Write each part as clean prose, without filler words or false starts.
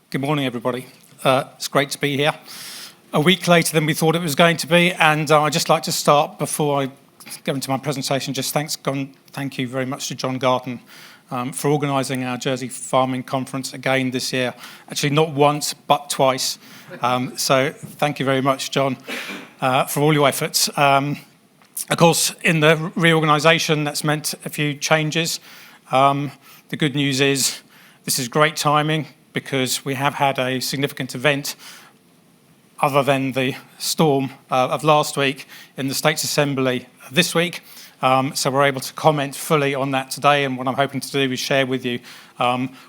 Good morning, everybody. It's great to be here. A week later than we thought it was going to be, and I'd just like to start, before I go into my presentation, just thank you very much to John Garton for organising our Jersey Farming Conference again this year. Actually, not once, but twice. So thank you very much, John, for all your efforts. Of course, in the reorganisation, that's meant a few changes. The good news is this is great timing, because we have had a significant event other than the storm of last week in the States Assembly this week. So we're able to comment fully on that today, and what I'm hoping to do is share with you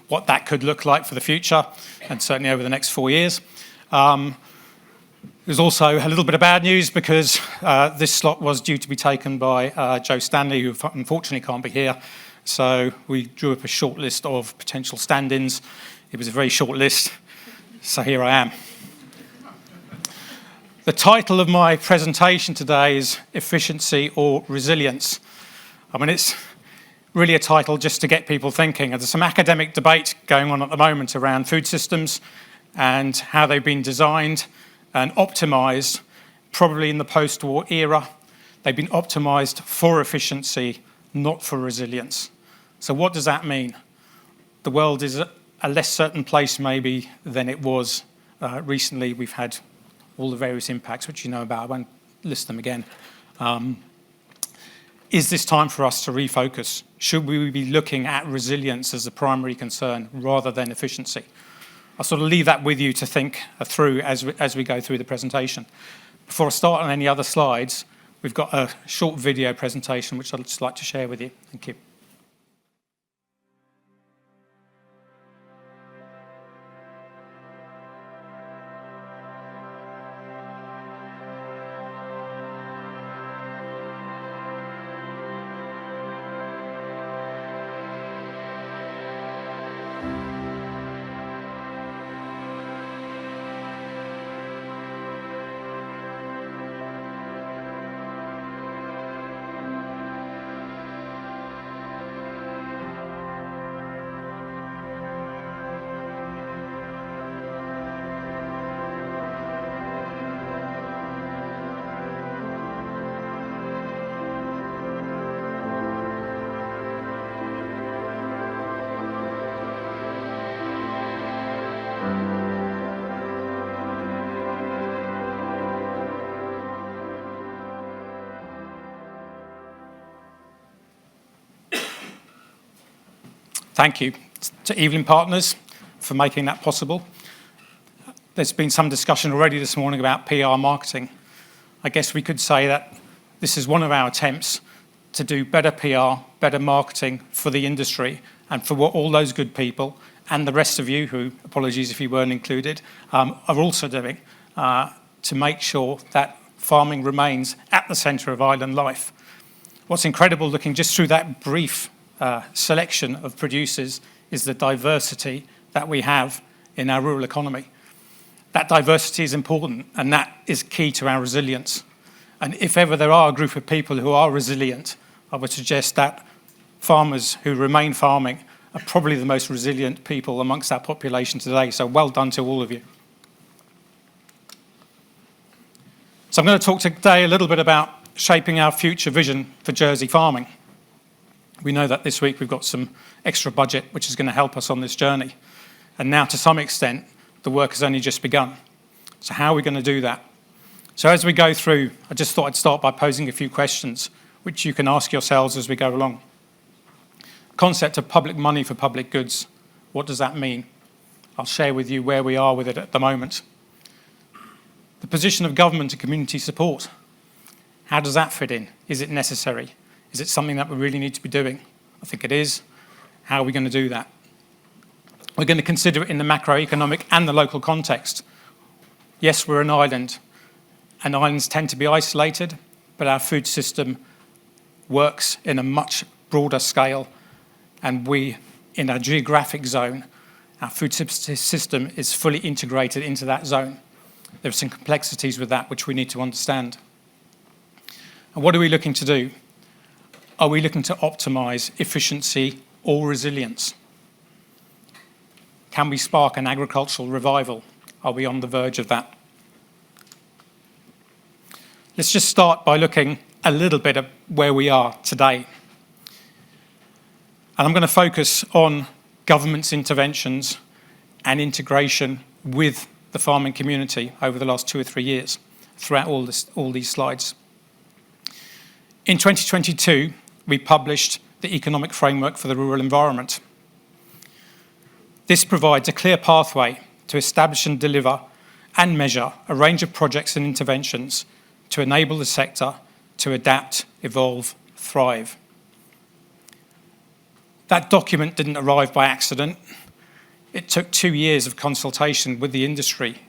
what that could look like for the future, and certainly over the next 4 years. There's also a little bit of bad news, because this slot was due to be taken by Joe Stanley, who unfortunately can't be here. So we drew up a short list of potential stand-ins. It was a very short list, so here I am. The title of my presentation today is Efficiency or Resilience. I mean, it's really a title just to get people thinking. There's some academic debate going on at the moment around food systems and how they've been designed and optimised, probably in the post-war era. They've been optimised for efficiency, not for resilience. So what does that mean? The world is a less certain place maybe than it was recently. We've had all the various impacts which you know about. I won't list them again. Is this time for us to refocus? Should we be looking at resilience as the primary concern rather than efficiency? I'll sort of leave that with you to think through as we go through the presentation. Before I start on any other slides, we've got a short video presentation which I'd just like to share with you. Thank you. Thank you to Evelyn Partners for making that possible. There's been some discussion already this morning about PR marketing. I guess we could say that this is one of our attempts to do better PR, better marketing for the industry, and for what all those good people and the rest of you, who, apologies if you weren't included, are also doing to make sure that farming remains at the centre of island life. What's incredible, looking just through that brief selection of producers, is the diversity that we have in our rural economy. That diversity is important, and that is key to our resilience. And if ever there are a group of people who are resilient, I would suggest that farmers who remain farming are probably the most resilient people amongst our population today. So well done to all of you. So I'm going to talk today a little bit about shaping our future vision for Jersey farming. We know that this week we've got some extra budget which is going to help us on this journey. And now, to some extent, the work has only just begun. So how are we going to do that? So as we go through, I just thought I'd start by posing a few questions which you can ask yourselves as we go along. The concept of public money for public goods, what does that mean? I'll share with you where we are with it at the moment. The position of government and community support, how does that fit in? Is it necessary? Is it something that we really need to be doing? I think it is. How are we going to do that? We're going to consider it in the macroeconomic and the local context. Yes, we're an island, and islands tend to be isolated, but our food system works in a much broader scale, and we, in our geographic zone, our food system is fully integrated into that zone. There are some complexities with that which we need to understand. And what are we looking to do? Are we looking to optimise efficiency or resilience? Can we spark an agricultural revival? Are we on the verge of that? Let's just start by looking a little bit at where we are today. And I'm going to focus on government's interventions and integration with the farming community over the last 2 or 3 years throughout all these slides. In 2022, we published the Economic Framework for the Rural Environment. This provides a clear pathway to establish and deliver and measure a range of projects and interventions to enable the sector to adapt, evolve, thrive. That document didn't arrive by accident. It took 2 years of consultation with the industry.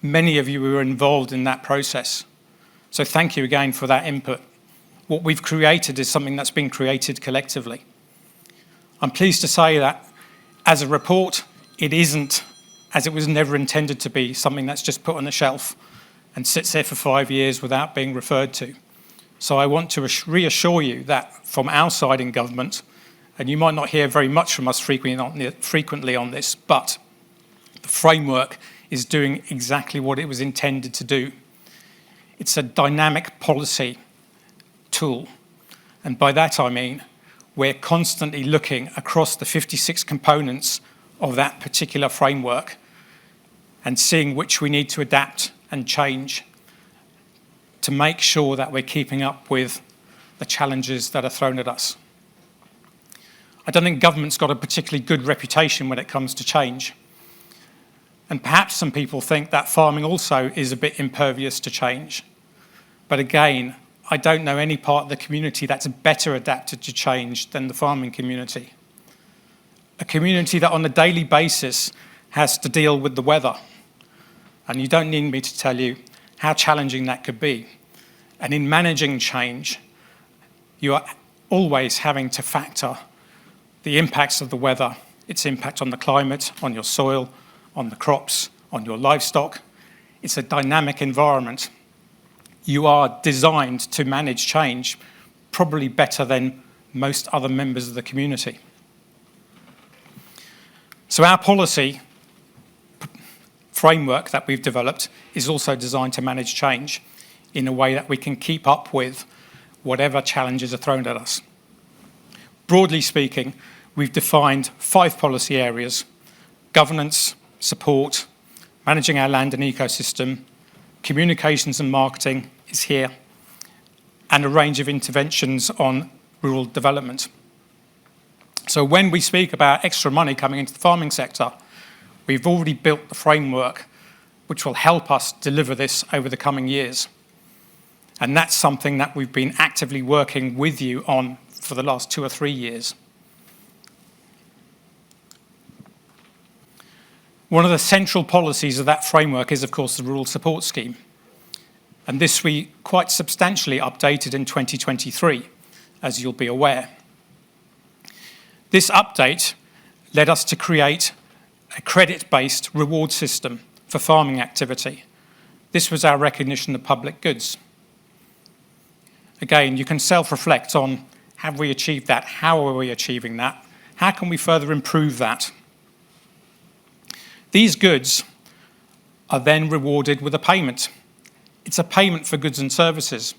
Many of you were involved in that process. So thank you again for that input. What we've created is something that's been created collectively. I'm pleased to say that as a report, it isn't, as it was never intended to be, something that's just put on the shelf and sits there for 5 years without being referred to. So I want to reassure you that from our side in government, and you might not hear very much from us frequently on this, but the framework is doing exactly what it was intended to do. It's a dynamic policy tool. And by that I mean we're constantly looking across the 56 components of that particular framework and seeing which we need to adapt and change to make sure that we're keeping up with the challenges that are thrown at us. I don't think government's got a particularly good reputation when it comes to change. And perhaps some people think that farming also is a bit impervious to change. But again, I don't know any part of the community that's better adapted to change than the farming community. A community that on a daily basis has to deal with the weather. And you don't need me to tell you how challenging that could be. And in managing change, you are always having to factor the impacts of the weather, its impact on the climate, on your soil, on the crops, on your livestock. It's a dynamic environment. You are designed to manage change probably better than most other members of the community. So our policy framework that we've developed is also designed to manage change in a way that we can keep up with whatever challenges are thrown at us. Broadly speaking, we've defined 5 policy areas: governance, support, managing our land and ecosystem, communications and marketing is here, and a range of interventions on rural development. So when we speak about extra money coming into the farming sector, we've already built the framework which will help us deliver this over the coming years. And that's something that we've been actively working with you on for the last 2 or 3 years. One of the central policies of that framework is, of course, the Rural Support Scheme. And this we quite substantially updated in 2023, as you'll be aware. This update led us to create a credit-based reward system for farming activity. This was our recognition of public goods. Again, you can self-reflect on, have we achieved that? How are we achieving that? How can we further improve that? These goods are then rewarded with a payment. It's a payment for goods and services.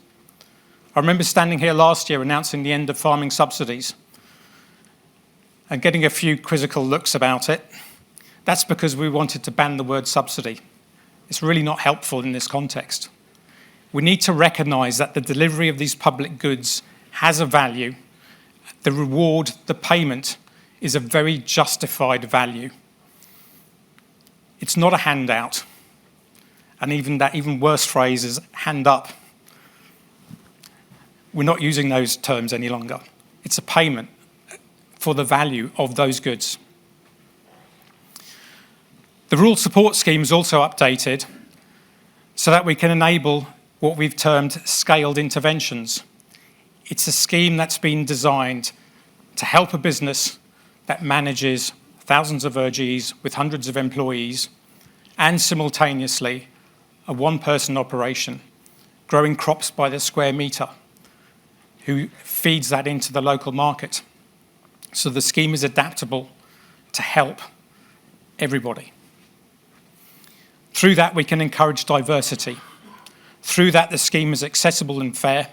I remember standing here last year announcing the end of farming subsidies and getting a few quizzical looks about it. That's because we wanted to ban the word subsidy. It's really not helpful in this context. We need to recognise that the delivery of these public goods has a value. The reward, the payment, is a very justified value. It's not a handout. And even that even worse phrase is hand up. We're not using those terms any longer. It's a payment for the value of those goods. The Rural Support Scheme is also updated so that we can enable what we've termed scaled interventions. It's a scheme that's been designed to help a business that manages thousands of OGs with hundreds of employees and simultaneously a one-person operation growing crops by the square metre who feeds that into the local market. So So the scheme is adaptable to help everybody. Through that, we can encourage diversity. Through that, the scheme is accessible and fair.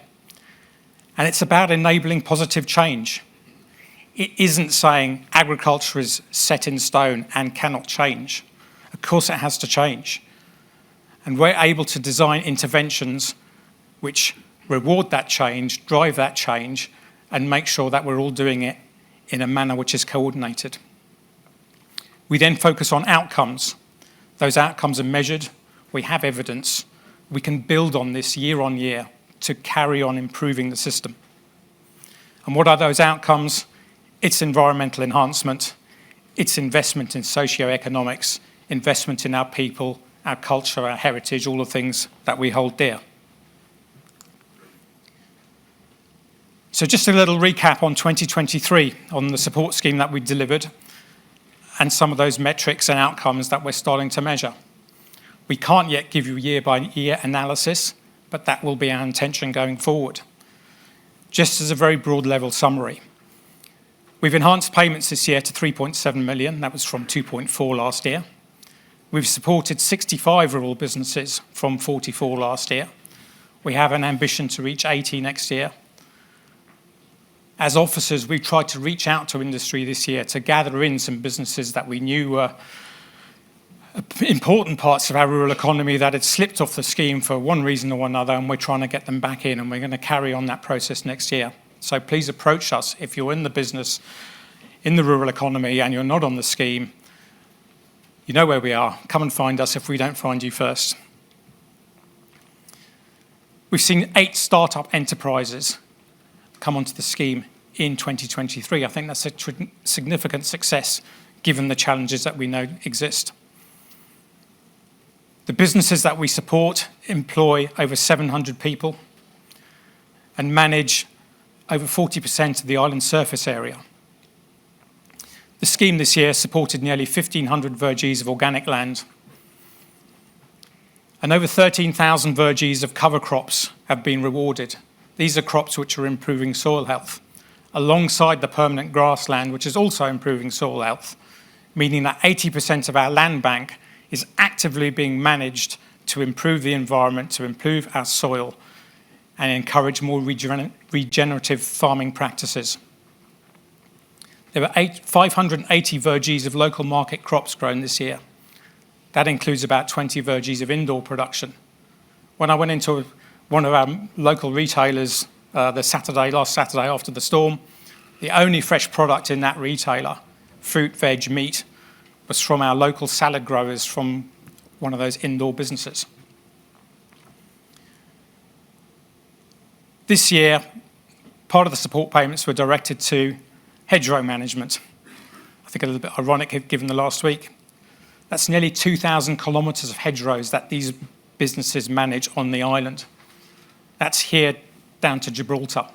And it's about enabling positive change. It isn't saying agriculture is set in stone and cannot change. Of course it has to change. And we're able to design interventions which reward that change, drive that change, and make sure that we're all doing it in a manner which is coordinated. We then focus on outcomes. Those outcomes are measured. We have evidence. We can build on this year on year to carry on improving the system. And what are those outcomes? It's environmental enhancement. It's investment in socio-economics, investment in our people, our culture, our heritage, all the things that we hold dear. So just a little recap on 2023, on the support scheme that we delivered, and some of those metrics and outcomes that we're starting to measure. We can't yet give you year-by-year analysis, but that will be our intention going forward. Just as a very broad level summary, we've enhanced payments this year to 3.7 million. That was from 2.4 last year. We've supported 65 rural businesses from 44 last year. We have an ambition to reach 80 next year. As officers, we've tried to reach out to industry this year to gather in some businesses that we knew were important parts of our rural economy that had slipped off the scheme for one reason or another, and we're trying to get them back in, and we're going to carry on that process next year. So please approach us if you're in the business, in the rural economy, and you're not on the scheme. You know where we are. Come and find us if we don't find you first. We've seen 8 startup enterprises come onto the scheme in 2023. I think that's a significant success given the challenges that we know exist. The businesses that we support employ over 700 people and manage over 40% of the island surface area. The scheme this year supported nearly 1,500 verges of organic land, and over 13,000 verges of cover crops have been rewarded. These are crops which are improving soil health, alongside the permanent grassland, which is also improving soil health, meaning that 80% of our land bank is actively being managed to improve the environment, to improve our soil, and encourage more regenerative farming practices. There were 580 verges of local market crops grown this year. That includes about 20 verges of indoor production. When I went into one of our local retailers last Saturday after the storm, the only fresh product in that retailer, fruit, veg, meat, was from our local salad growers from one of those indoor businesses. This year, part of the support payments were directed to hedgerow management. I think a little bit ironic given the last week. That's nearly 2,000 kilometres of hedgerows that these businesses manage on the island. That's here down to Gibraltar.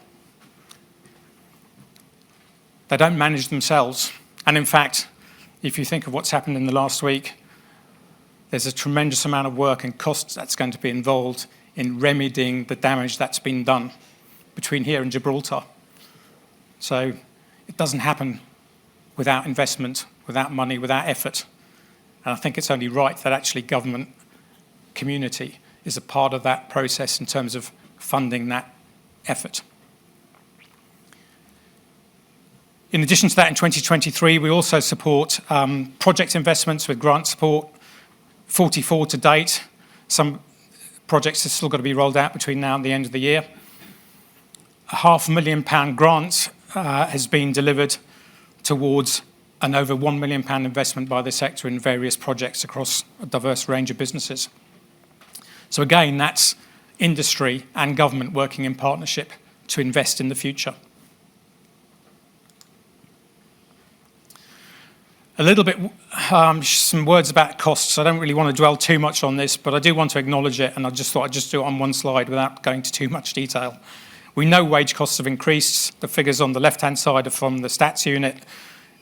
They don't manage themselves. And in fact, if you think of what's happened in the last week, there's a tremendous amount of work and costs that's going to be involved in remedying the damage that's been done between here and Gibraltar. So it doesn't happen without investment, without money, without effort. And I think it's only right that actually government community is a part of that process in terms of funding that effort. In addition to that, in 2023, we also support project investments with grant support, 44 to date. Some projects have still got to be rolled out between now and the end of the year. A £500,000 grant has been delivered towards an over £1 million investment by the sector in various projects across a diverse range of businesses. So again, that's industry and government working in partnership to invest in the future. A little bit, some words about costs. I don't really want to dwell too much on this, but I do want to acknowledge it, and I just thought I'd just do it on one slide without going into too much detail. We know wage costs have increased. The figures on the left-hand side are from the stats unit.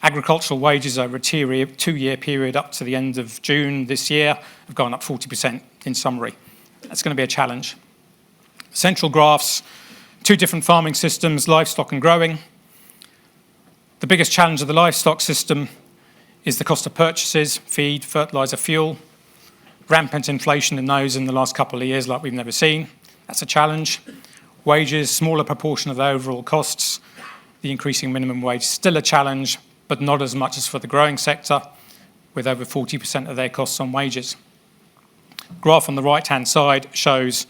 Agricultural wages over a two-year period up to the end of June this year have gone up 40% in summary. That's going to be a challenge. Central graphs, 2 different farming systems, livestock and growing. The biggest challenge of the livestock system is the cost of purchases, feed, fertiliser, fuel. Rampant inflation in those in the last couple of years like we've never seen. That's a challenge. Wages, smaller proportion of the overall costs. The increasing minimum wage, still a challenge, but not as much as for the growing sector, with over 40% of their costs on wages. Graph on the right-hand side shows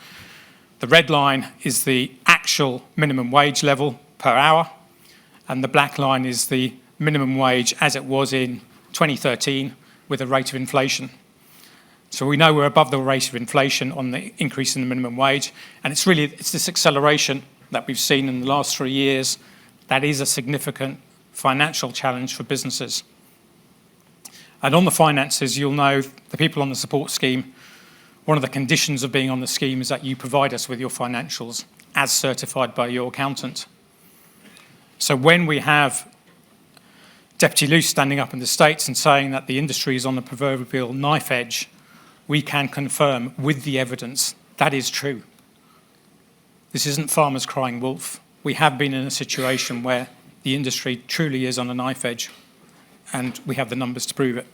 the red line is the actual minimum wage level per hour, and the black line is the minimum wage as it was in 2013 with a rate of inflation. So we know we're above the rate of inflation on the increase in the minimum wage, and it's this acceleration that we've seen in the last 3 years that is a significant financial challenge for businesses. And on the finances, you'll know the people on the support scheme, one of the conditions of being on the scheme is that you provide us with your financials as certified by your accountant. So when we have Deputy Luce standing up in the States and saying that the industry is on the proverbial knife edge, we can confirm with the evidence that is true. This isn't farmers crying wolf. We have been in a situation where the industry truly is on a knife edge, and we have the numbers to prove it.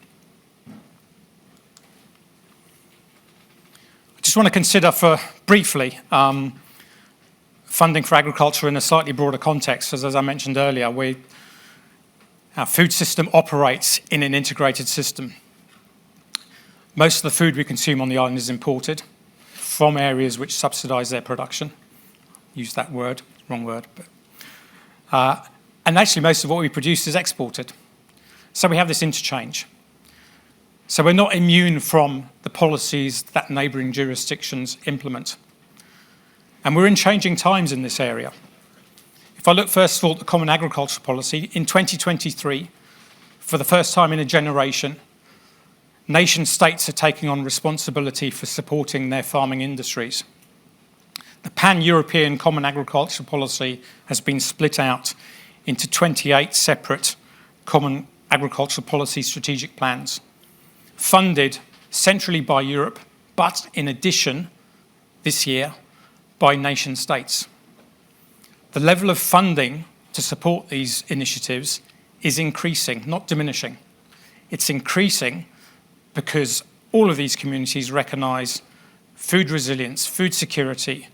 I just want to consider briefly funding for agriculture in a slightly broader context, as I mentioned earlier, our food system operates in an integrated system. Most of the food we consume on the island is imported from areas which subsidise their production. Use that word, wrong word. And actually most of what we produce is exported. So we have this interchange. So we're not immune from the policies that neighbouring jurisdictions implement. And we're in changing times in this area. If I look first of all at the Common Agriculture Policy, in 2023, for the first time in a generation, nation states are taking on responsibility for supporting their farming industries. The pan-European Common Agriculture Policy has been split out into 28 separate Common Agriculture Policy strategic plans, funded centrally by Europe, but in addition, this year, by nation states. The level of funding to support these initiatives is increasing, not diminishing. It's increasing because all of these communities recognise food resilience, food security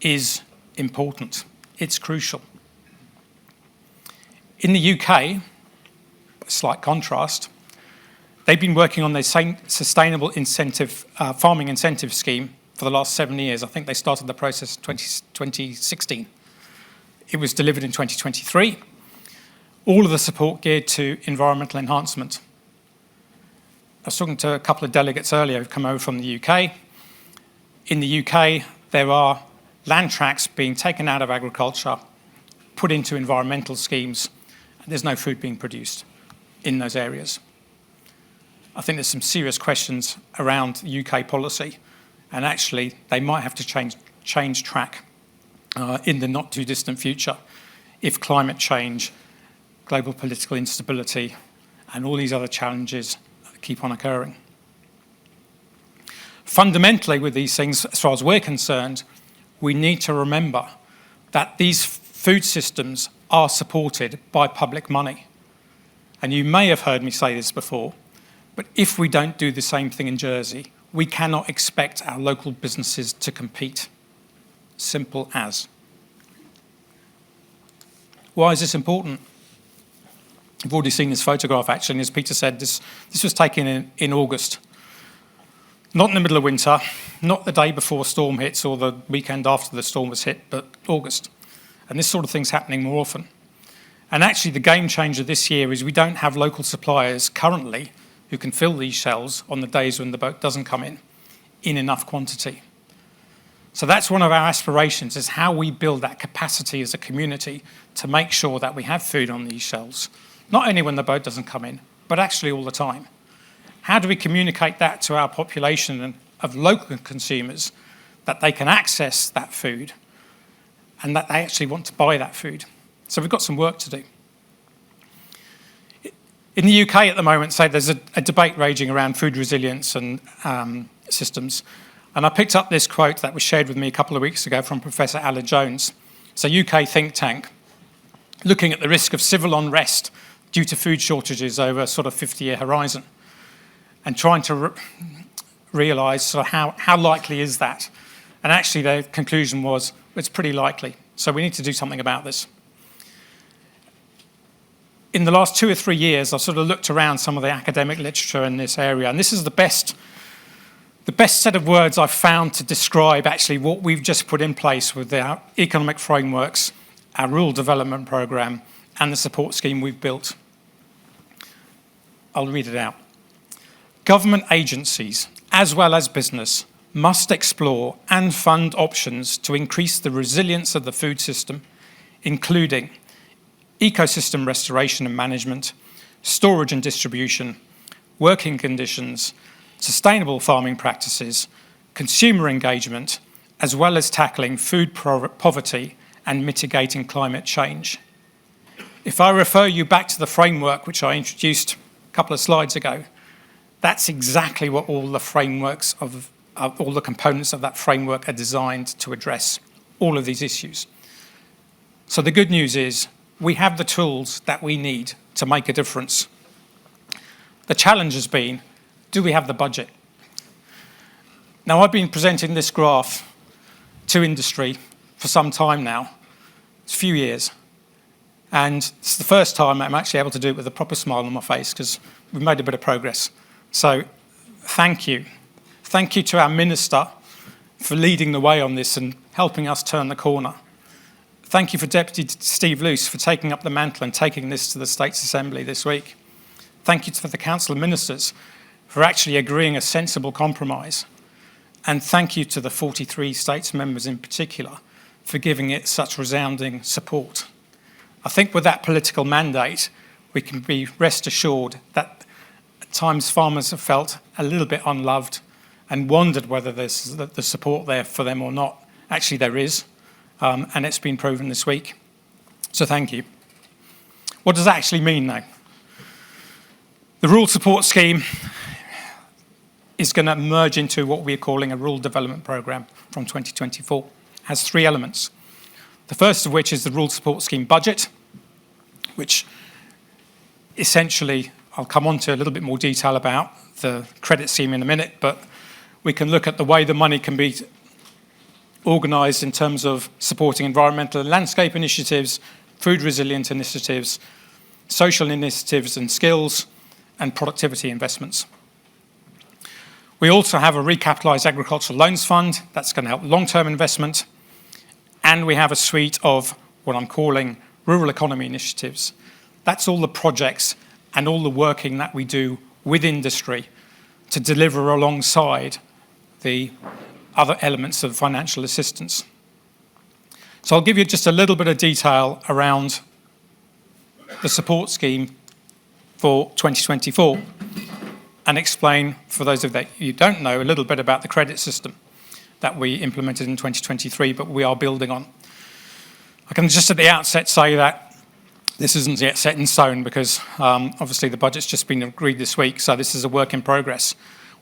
is important. It's crucial. In the UK, a slight contrast, they've been working on their sustainable incentive, farming incentive scheme for the last 7 years. I think they started the process in 2016. It was delivered in 2023. All of the support geared to environmental enhancement. I was talking to a couple of delegates earlier who've come over from the UK. In the UK, there are land tracts being taken out of agriculture, put into environmental schemes, and there's no food being produced in those areas. I think there's some serious questions around UK policy, and actually they might have to change track in the not too distant future if climate change, global political instability, and all these other challenges keep on occurring. Fundamentally with these things, as far as we're concerned, we need to remember that these food systems are supported by public money. And you may have heard me say this before, but if we don't do the same thing in Jersey, we cannot expect our local businesses to compete. Simple as. Why is this important? You've already seen this photograph, actually, and as Peter said, this was taken in August. Not in the middle of winter, not the day before a storm hits or the weekend after the storm was hit, but August. And this sort of thing's happening more often. And actually, the game changer this year is we don't have local suppliers currently who can fill these shells on the days when the boat doesn't come in enough quantity. So that's one of our aspirations, is how we build that capacity as a community to make sure that we have food on these shelves. Not only when the boat doesn't come in, but actually all the time. How do we communicate that to our population of local consumers that they can access that food and that they actually want to buy that food? So we've got some work to do. In the UK at the moment, say there's a debate raging around food resilience and systems. And I picked up this quote that was shared with me a couple of weeks ago from Professor Alan Jones. It's a UK think tank. looking at the risk of civil unrest due to food shortages over a sort of 50-year horizon, and trying to realise sort of how likely is that. And actually their conclusion was it's pretty likely, so we need to do something about this. In the last 2 or 3 years, I've sort of looked around some of the academic literature in this area, and this is the best set of words I've found to describe actually what we've just put in place with our economic frameworks, our rural development programme, and the support scheme we've built. I'll read it out. Government agencies, as well as business, must explore and fund options to increase the resilience of the food system, including ecosystem restoration and management, storage and distribution, working conditions, sustainable farming practices, consumer engagement, as well as tackling food poverty and mitigating climate change. If I refer you back to the framework which I introduced a couple of slides ago, that's exactly what all the frameworks of all the components of that framework are designed to address, all of these issues. So the good news is we have the tools that we need to make a difference. The challenge has been, do we have the budget? Now, I've been presenting this graph to industry for some time now. It's a few years. And it's the first time I'm actually able to do it with a proper smile on my face because we've made a bit of progress. So thank you. Thank you to our Minister for leading the way on this and helping us turn the corner. Thank you for Deputy Steve Luce for taking up the mantle and taking this to the States Assembly this week. Thank you to the Council of Ministers for actually agreeing a sensible compromise. And thank you to the 43 States members in particular for giving it such resounding support. I think with that political mandate, we can be rest assured that at times farmers have felt a little bit unloved and wondered whether there's the support there for them or not. Actually, there is, and it's been proven this week. So thank you. What does that actually mean now? The rural support scheme is going to merge into what we're calling a rural development programme from 2024. It has 3 elements. The first of which is the rural support scheme budget, which essentially I'll come on to a little bit more detail about the credit scheme in a minute, but we can look at the way the money can be organised in terms of supporting environmental and landscape initiatives, food resilient initiatives, social initiatives and skills, and productivity investments. We also have a recapitalised agricultural loans fund that's going to help long-term investment, and we have a suite of what I'm calling rural economy initiatives. That's all the projects and all the working that we do with industry to deliver alongside the other elements of financial assistance. So I'll give you just a little bit of detail around the support scheme for 2024 and explain, for those of you who don't know, a little bit about the credit system that we implemented in 2023, but we are building on. I can just at the outset say that this isn't yet set in stone because obviously the budget's just been agreed this week, so this is a work in progress.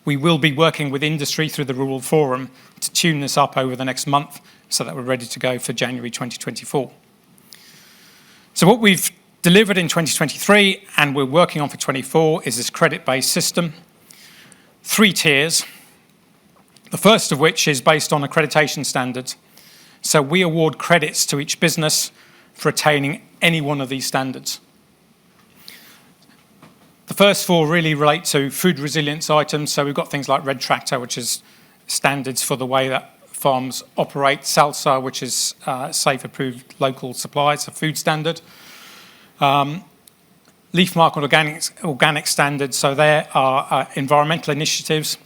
We will be working with industry through the Rural Forum to tune this up over the next month so that we're ready to go for January 2024. So what we've delivered in 2023 and we're working on for 24 is this credit-based system. 3 tiers, the first of which is based on accreditation standards. So we award credits to each business for attaining any one of these standards. The first 4 really relate to food resilience items. So we've got things like Red Tractor, which is standards for the way that farms operate. SALSA, which is safe approved local supply, it's a food standard. Leaf Mark and organic standards, so there are environmental initiatives.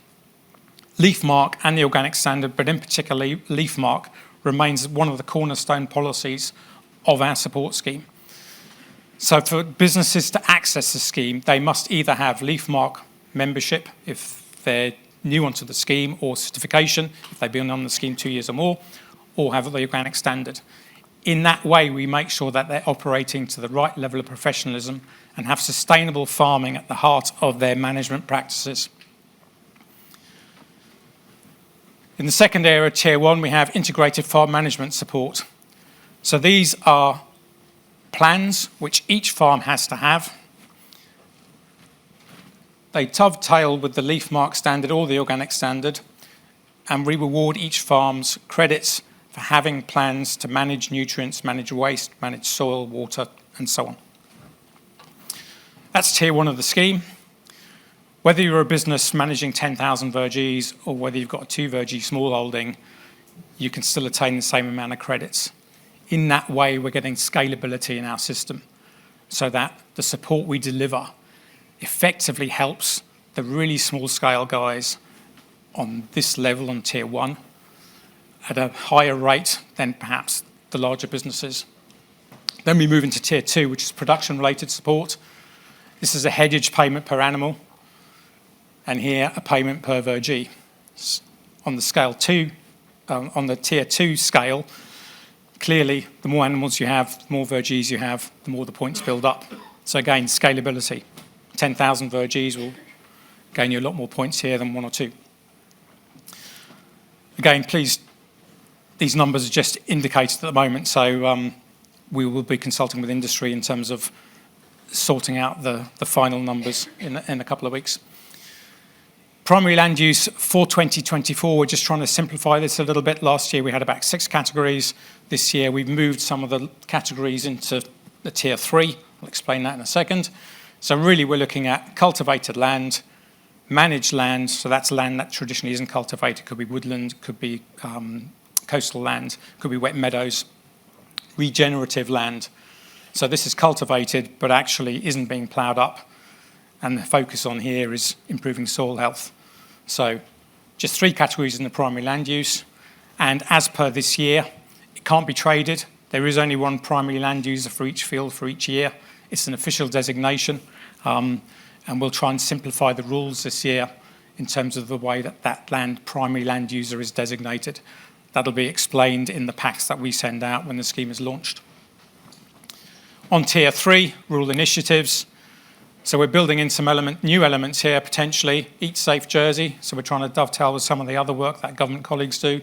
Leaf Mark and the organic standard, but in particular Leaf Mark, remains one of the cornerstone policies of our support scheme. So for businesses to access the scheme, they must either have Leaf Mark membership if they're new onto the scheme, or certification if they've been on the scheme 2 years or more, or have the organic standard. In that way, we make sure that they're operating to the right level of professionalism and have sustainable farming at the heart of their management practices. In the second area, Tier 1, we have integrated farm management support. So these are plans, which each farm has to have. They dovetail with the leaf mark standard or the organic standard, and we reward each farm's credits for having plans to manage nutrients, manage waste, manage soil, water, and so on. That's tier 1 of the scheme. Whether you're a business managing 10,000 vergees or whether you've got a 2 vergee smallholding, you can still attain the same amount of credits. In that way, we're getting scalability in our system so that the support we deliver effectively helps the really small scale guys on this level on tier 1 at a higher rate than perhaps the larger businesses. Then we move into tier 2, which is production related support. This is a headage payment per animal, and here a payment per vergee. On the scale 2, on the tier 2 scale, clearly the more animals you have, the more vergees you have, the more the points build up. So again, scalability. 10,000 vergees will gain you a lot more points here than 1 or 2. Again, please, these numbers are just indicated at the moment, so we will be consulting with industry in terms of sorting out the final numbers in a couple of weeks. Primary land use for 2024, we're just trying to simplify this a little bit. Last year we had about 6 categories. This year we've moved some of the categories into the tier 3. I'll explain that in a second. So really we're looking at cultivated land, managed land, so that's land that traditionally isn't cultivated, could be woodland, could be coastal land, could be wet meadows, regenerative land. So this is cultivated but actually isn't being ploughed up, and the focus on here is improving soil health. So just 3 categories in the primary land use, and as per this year, it can't be traded. There is only 1 primary land user for each field for each year. It's an official designation, and we'll try and simplify the rules this year in terms of the way that primary land user is designated. That'll be explained in the packs that we send out when the scheme is launched. On tier 3, rural initiatives. So we're building in some new elements here, potentially. Eat Safe Jersey, so we're trying to dovetail with some of the other work that government colleagues do.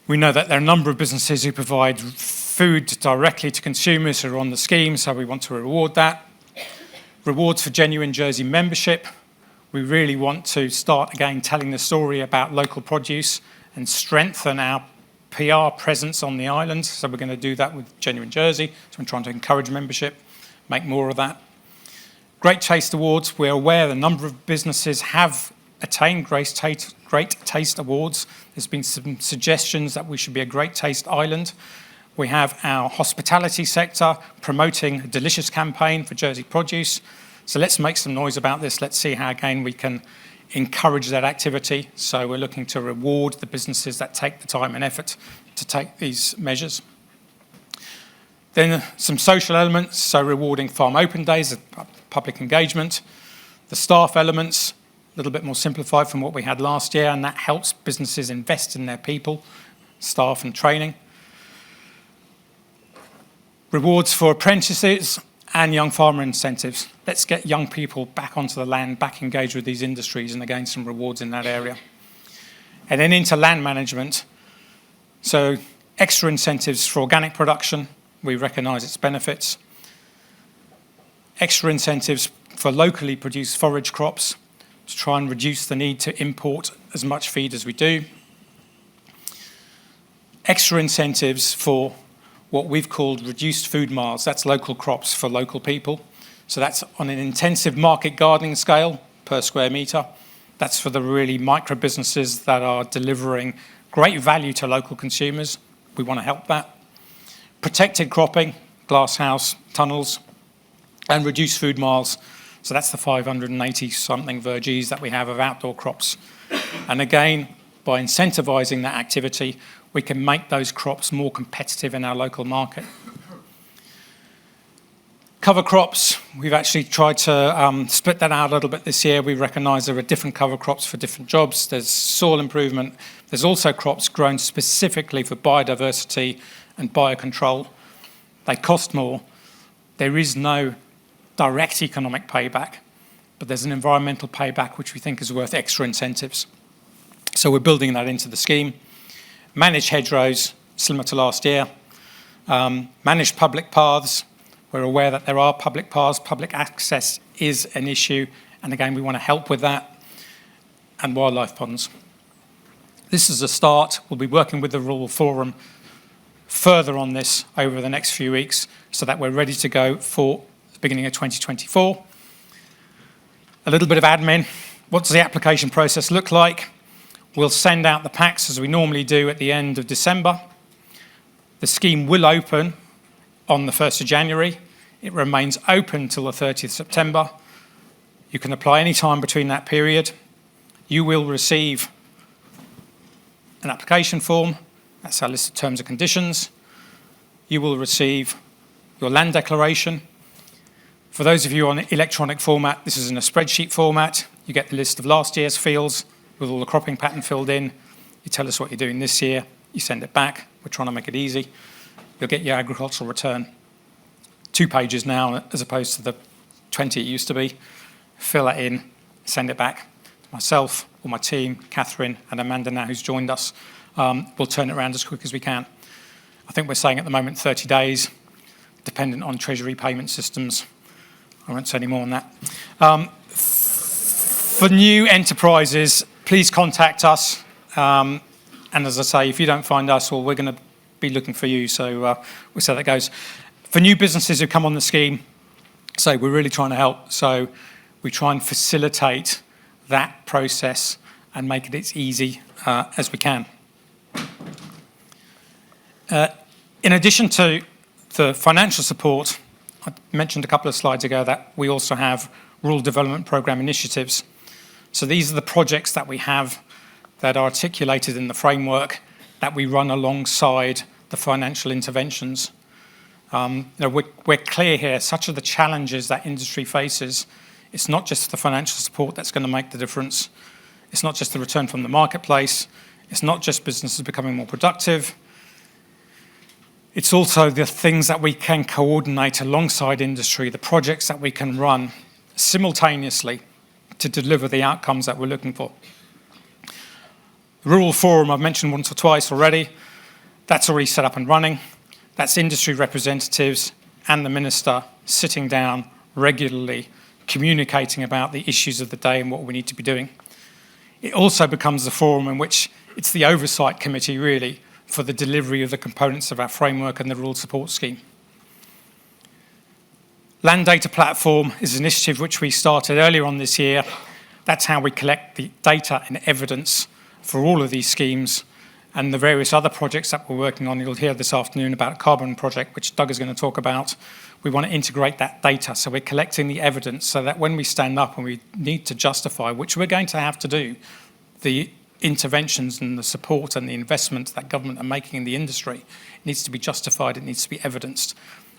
We know that there are a number of businesses who provide food directly to consumers who are on the scheme, so we want to reward that. Rewards for genuine Jersey membership. We really want to start again telling the story about local produce and strengthen our PR presence on the island. So we're going to do that with Genuine Jersey. So we're trying to encourage membership, make more of that. Great Taste Awards. We're aware a number of businesses have attained Great Taste Awards. There's been some suggestions that we should be a Great Taste Island. We have our hospitality sector promoting a delicious campaign for Jersey produce. So let's make some noise about this. Let's see how, again, we can encourage that activity. So we're looking to reward the businesses that take the time and effort to take these measures. Then some social elements, so rewarding farm open days, public engagement. The staff elements, a little bit more simplified from what we had last year, and that helps businesses invest in their people, staff and training. Rewards for apprentices and young farmer incentives. Let's get young people back onto the land, back engaged with these industries, and again, some rewards in that area. And then into land management. So extra incentives for organic production. We recognise its benefits. Extra incentives for locally produced forage crops to try and reduce the need to import as much feed as we do. Extra incentives for what we've called reduced food miles. That's local crops for local people. So that's on an intensive market gardening scale per square metre. That's for the really micro businesses that are delivering great value to local consumers. We want to help that. Protected cropping, glasshouse, tunnels, and reduced food miles. So that's the 580-something vergees that we have of outdoor crops. And again, by incentivising that activity, we can make those crops more competitive in our local market. Cover crops, we've actually tried to split that out a little bit this year. We recognise there are different cover crops for different jobs. There's soil improvement. There's also crops grown specifically for biodiversity and biocontrol. They cost more. There is no direct economic payback, but there's an environmental payback which we think is worth extra incentives. So we're building that into the scheme. Managed hedgerows, similar to last year. Managed public paths. We're aware that there are public paths. Public access is an issue, and again, we want to help with that. And wildlife ponds. This is a start. We'll be working with the Rural Forum further on this over the next few weeks so that we're ready to go for the beginning of 2024. A little bit of admin. What does the application process look like? We'll send out the packs as we normally do at the end of December. The scheme will open on the 1st of January. It remains open till the 30th of September. You can apply any time between that period. You will receive an application form. That's our list of terms and conditions. You will receive your land declaration. For those of you on electronic format, this is in a spreadsheet format. You get the list of last year's fields with all the cropping pattern filled in. You tell us what you're doing this year. You send it back. We're trying to make it easy. You'll get your agricultural return. 2 pages now as opposed to the 20 it used to be. Fill that in, send it back. Myself or my team, Catherine and Amanda now, who's joined us, we'll turn it around as quick as we can. I think we're saying at the moment 30 days, dependent on Treasury payment systems. I won't say any more on that. For new enterprises, please contact us. And as I say, if you don't find us, well, we're going to be looking for you. So we'll see how that goes. For new businesses who come on the scheme, so we're really trying to help. So we try and facilitate that process and make it as easy as we can. In addition to the financial support, I mentioned a couple of slides ago that we also have rural development programme initiatives. So these are the projects that we have that are articulated in the framework that we run alongside the financial interventions. We're clear here, such are the challenges that industry faces. It's not just the financial support that's going to make the difference. It's not just the return from the marketplace. It's not just businesses becoming more productive. It's also the things that we can coordinate alongside industry, the projects that we can run simultaneously to deliver the outcomes that we're looking for. The Rural Forum, I've mentioned once or twice already. That's already set up and running. That's industry representatives and the Minister sitting down regularly, communicating about the issues of the day and what we need to be doing. It also becomes the forum in which it's the oversight committee, really, for the delivery of the components of our framework and the rural support scheme. Land Data Platform is an initiative which we started earlier on this year. That's how we collect the data and evidence for all of these schemes and the various other projects that we're working on. You'll hear this afternoon about a carbon project, which Doug is going to talk about. We want to integrate that data, so we're collecting the evidence so that when we stand up and we need to justify, which we're going to have to do, the interventions and the support and the investment that government are making in the industry, it needs to be justified, it needs to be evidenced.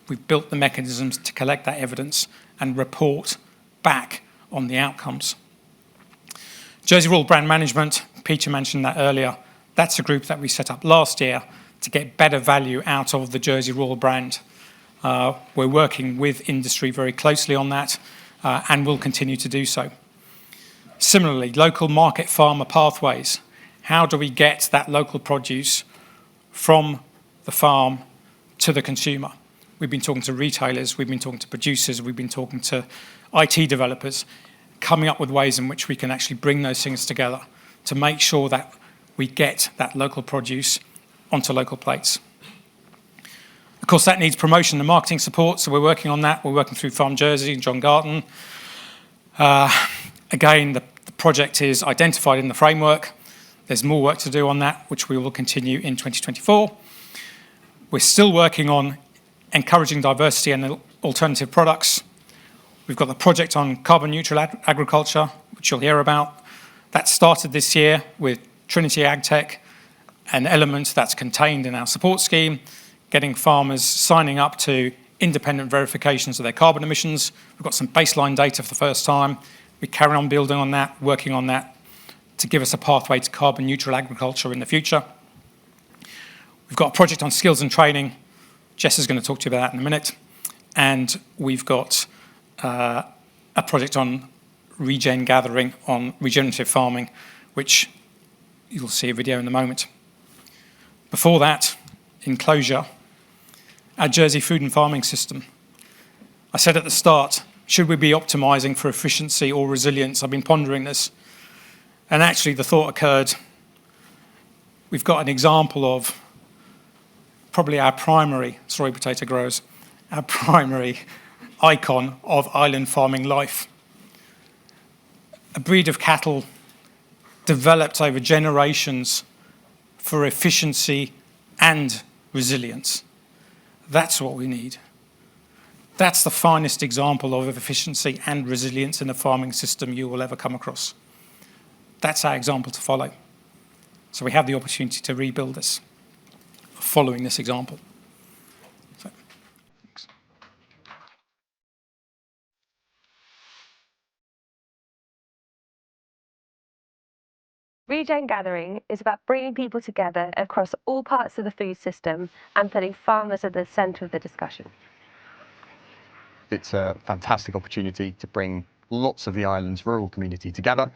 We've built the mechanisms to collect that evidence and report back on the outcomes. Jersey Rural Brand Management, Peter mentioned that earlier. That's a group that we set up last year to get better value out of the Jersey Rural brand. We're working with industry very closely on that and will continue to do so. Similarly, local market farmer pathways. How do we get that local produce from the farm to the consumer? We've been talking to retailers, we've been talking to producers, we've been talking to IT developers, coming up with ways in which we can actually bring those things together to make sure that we get that local produce onto local plates. Of course, that needs promotion and marketing support, so we're working on that. We're working through Farm Jersey and John Garton. Again, the project is identified in the framework. There's more work to do on that, which we will continue in 2024. We're still working on encouraging diversity and alternative products. We've got the project on carbon neutral agriculture, which you'll hear about. That started this year with Trinity AgTech, an element that's contained in our support scheme, getting farmers signing up to independent verifications of their carbon emissions. We've got some baseline data for the first time. We carry on building on that, working on that to give us a pathway to carbon neutral agriculture in the future. We've got a project on skills and training. Jess is going to talk to you about that in a minute. And we've got a project on regen gathering, on regenerative farming, which you'll see a video in a moment. Before that, in closure, Our Jersey food and farming system. I said at the start, should we be optimising for efficiency or resilience? I've been pondering this. And actually the thought occurred, we've got an example of probably our primary, sorry potato growers, our primary icon of island farming life. A breed of cattle developed over generations for efficiency and resilience. That's what we need. That's the finest example of efficiency and resilience in a farming system you will ever come across. That's our example to follow. So we have the opportunity to rebuild this, following this example. So, thanks. Regen gathering is about bringing people together across all parts of the food system and putting farmers at the centre of the discussion. It's a fantastic opportunity to bring lots of the island's rural community together.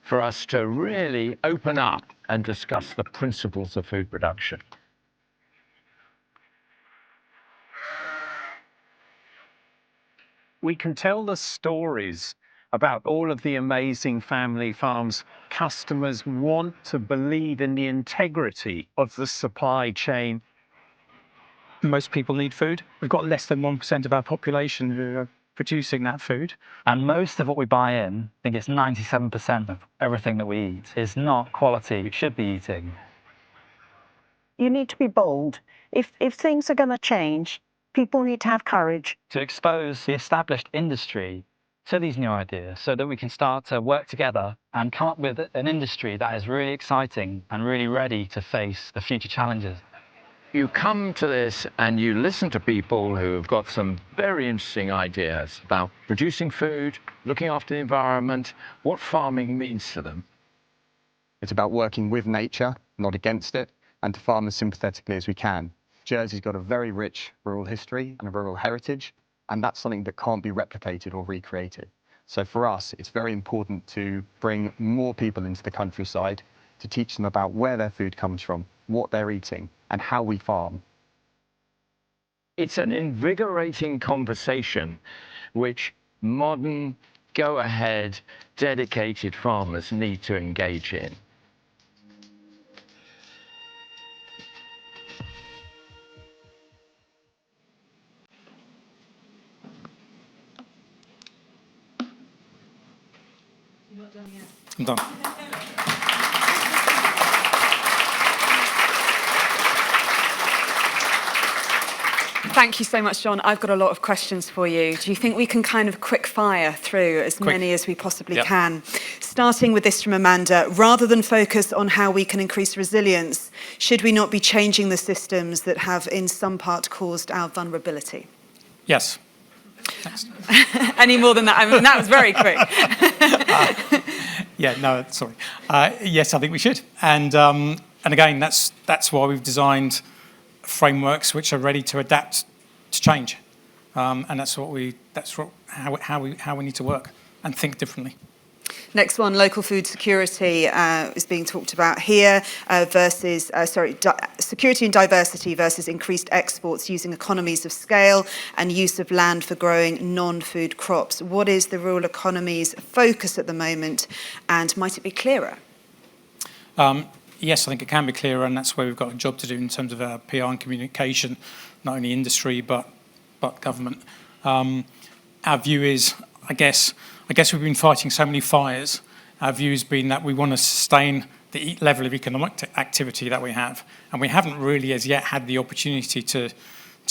For us to really open up and discuss the principles of food production. We can tell the stories about all of the amazing family farms. Customers want to believe in the integrity of the supply chain. Most people need food. We've got less than 1% of our population who are producing that food. And most of what we buy in, I think it's 97% of everything that we eat, is not quality we should be eating. You need to be bold. If things are going to change, people need to have courage. To expose the established industry to these new ideas so that we can start to work together and come up with an industry that is really exciting and really ready to face the future challenges. You come to this and you listen to people who've got some very interesting ideas about producing food, looking after the environment, what farming means to them. It's about working with nature, not against it, and to farm as sympathetically as we can. Jersey's got a very rich rural history and a rural heritage, and that's something that can't be replicated or recreated. So for us, it's very important to bring more people into the countryside to teach them about where their food comes from, what they're eating, and how we farm. It's an invigorating conversation which modern, go-ahead, dedicated farmers need to engage in. I'm done. Thank you so much, John. I've got a lot of questions for you. Do you think we can kind of quick fire through as many as we possibly can? Starting with this from Amanda, rather than focus on how we can increase resilience, should we not be changing the systems that have in some part caused our vulnerability? Yes. Thanks. Any more than that? I mean, that was very quick. Sorry. Yes, I think we should. And again, that's why we've designed frameworks which are ready to adapt to change, and how we need to work and think differently. Next one, local food security is being talked about here versus security and diversity versus increased exports using economies of scale and use of land for growing non-food crops. What is the rural economy's focus at the moment, and might it be clearer? Yes, I think it can be clearer, and that's where we've got a job to do in terms of our PR and communication, not only industry but government. Our view is, I guess we've been fighting so many fires. Our view has been that we want to sustain the level of economic activity that we have, and we haven't really as yet had the opportunity to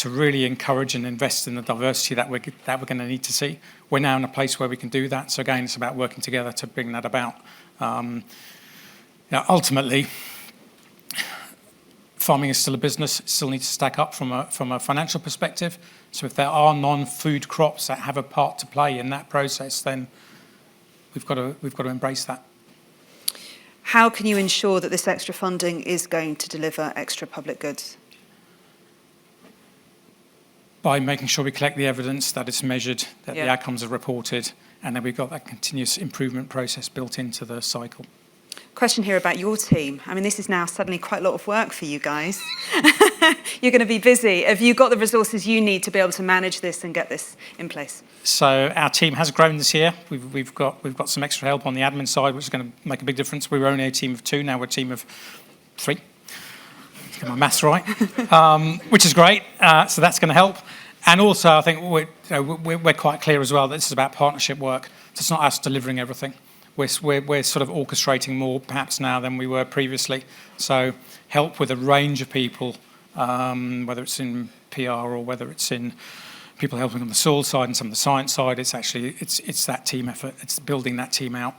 really encourage and invest in the diversity that we're going to need to see. We're now in a place where we can do that. So again, it's about working together to bring that about. Ultimately, farming is still a business. It still needs to stack up from a financial perspective. So if there are non-food crops that have a part to play in that process, then we've got to embrace that. How can you ensure that this extra funding is going to deliver extra public goods? By making sure we collect the evidence, that it's measured, that the outcomes are reported, and then we've got that continuous improvement process built into the cycle. Question here about your team. I mean, this is now suddenly quite a lot of work for you guys. You're going to be busy. Have you got the resources you need to be able to manage this and get this in place? So our team has grown this year. We've got some extra help on the admin side, which is going to make a big difference. We were only a team of 2, now we're a team of 3. Get my maths right, which is great. So that's going to help. And also, I think we're quite clear as well that this is about partnership work. So it's not us delivering everything. We're sort of orchestrating more perhaps now than we were previously. So help with a range of people, whether it's in PR or whether it's in people helping on the soil side and some of the science side. It's actually it's that team effort. It's building that team out.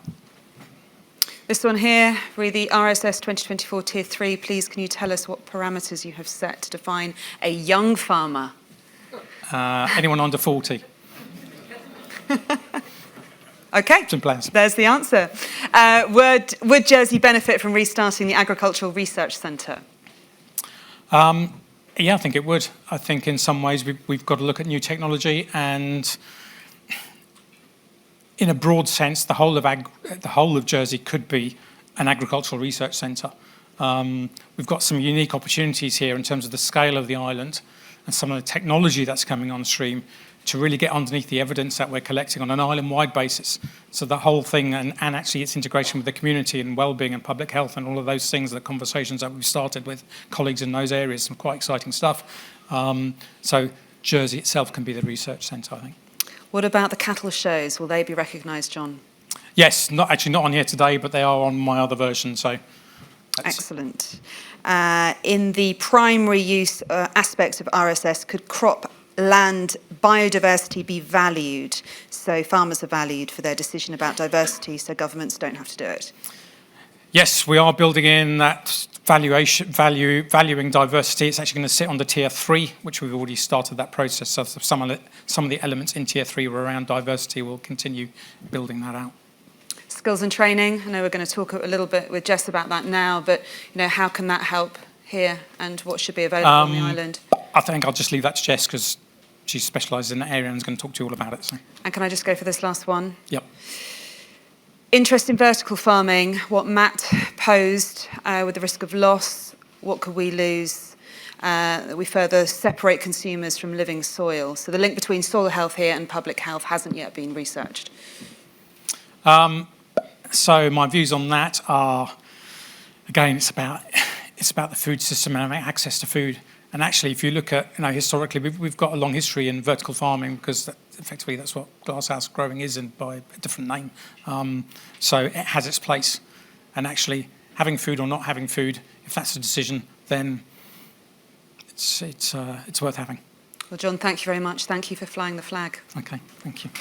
This one here, read the RSS 2024 Tier 3. Please, can you tell us what parameters you have set to define a young farmer? Anyone under 40. Okay, Simple answer. there's the answer. Would Jersey benefit from restarting the Agricultural Research Centre? Yeah, I think it would. I think in some ways we've got to look at new technology, and in a broad sense, the whole of Jersey could be an agricultural research centre. We've got some unique opportunities here in terms of the scale of the island and some of the technology that's coming on stream to really get underneath the evidence that we're collecting on an island-wide basis. So the whole thing, and actually its integration with the community and well-being and public health and all of those things, the conversations that we've started with colleagues in those areas, some quite exciting stuff. So Jersey itself can be the research centre, I think. What about the cattle shows? Will they be recognised, John? Yes, not on here today, but they are on my other version, so. Excellent. In the primary use aspects of RSS, could crop land biodiversity be valued? So farmers are valued for their decision about diversity, so governments don't have to do it. Yes, we are building in that valuing diversity. It's actually going to sit on the Tier 3, which we've already started that process. So some of the elements in Tier 3 were around diversity. We'll continue building that out. Skills and training. I know we're going to talk a little bit with Jess about that now, but how can that help here, and what should be available on the island? I think I'll just leave that to Jess because she specialises in that area and is going to talk to you all about it. So. And can I just go for this last one? Yep. Interest in vertical farming, what Matt posed with the risk of loss, what could we lose? We further separate consumers from living soil. So the link between soil health here and public health hasn't yet been researched. So my views on that are, again, it's about the food system and having access to food. And actually, if you look at, historically, we've got a long history in vertical farming because effectively that's what glasshouse growing is by a different name. So it has its place. And actually, having food or not having food, if that's a decision, then it's worth having. Well, John, thank you very much. Thank you for flying the flag. Okay, thank you.